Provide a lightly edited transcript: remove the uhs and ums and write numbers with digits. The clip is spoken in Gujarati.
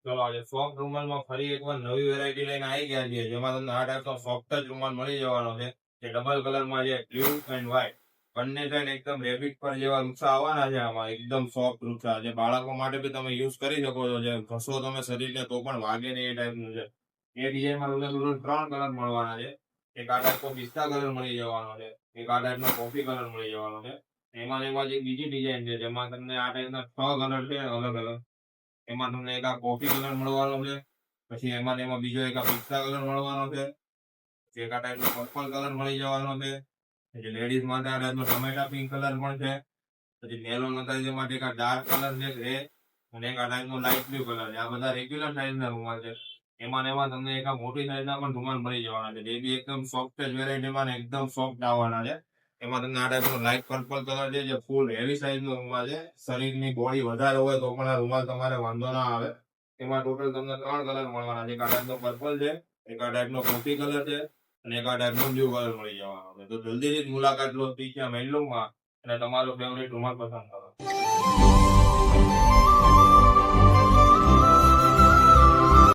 ચલો આજે સોફ્ટ રૂમાલમાં ફરી એકવાર નવી વેરાયટી લઈને આવી ગયા છીએ, જેમાં તમને આ ટાઈપનો સોફ્ટ જ રૂમાલ મળી જવાનો છે. જે ડબલ કલરમાં છે, બ્લુ એન્ડ વ્હાઇટ બંને થઈને એકદમ રેબિટ પર જેવા રૂપસા આવવાના છે. આમાં એકદમ સોફ્ટ રૂપસા જે બાળકો માટે બી તમે યુઝ કરી શકો છો. જે ઘસો તમે શરીરને તો પણ વાગે નહીં એ ટાઈપનું છે. એ ડિઝાઇનમાં તમને ટોટલ 3 કલર મળવાના છે. એક આ ટાઈપનો પિસ્તા કલર મળી જવાનો છે, એક આ ટાઈપનો કોફી કલર મળી જવાનો છે. એમાં ને એમાં જે બીજી ડિઝાઇન છે, જેમાં તમને આ ટાઈપના 6 કલર છે અલગ અલગ. એમાં તમને એક આ કોફી કલર મળવાનો છે, પછી એમાં ને એમાં બીજો એક આ પિસ્તા કલર મળવાનો છે, પછી એક આ ટાઈપનો પર્પલ કલર મળી જવાનો છે. પછી લેડીઝ માટે આ ટાઈપનો ટમેટા પિંક કલર પણ છે. પછી મેલો નતાજી માટે એક આ ડાર્ક કલર છે ગ્રે, અને એક આ ટાઈપનો લાઇટ બ્લુ કલર છે. આ બધા રેગ્યુલર સાઇઝના રૂમાલ છે. એમાં ને એમાં તમને એક આ મોટી સાઇઝના પણ રૂમાલ મળી જવાના છે. એ બી એકદમ સોફ્ટ વેરાયટીમાં ને એકદમ સોફ્ટ આવવાના છે. એમાં તમને આ ટાઈપનો લાઇટ પર્પલ કલર છે, જે ફૂલ હેવી સાઇઝનો રૂમાલ છે. શરીરની બોડી વધારે હોય તો પણ આ રૂમાલ તમારે વાંધો ના આવે. એમાં ટોટલ તમને 3 કલર મળવાના છે. એક આ ટાઈપનો પર્પલ છે, એક આ ટાઈપનો કોફી કલર છે, અને એક આ ટાઈપનો બ્લુ કલર મળી જવાનો છે. તો જલ્દીથી જ મુલાકાત લો પીછા મેન્ડલુમમાં અને તમારો ફેવરેટ રૂમાલ પસંદ કરો.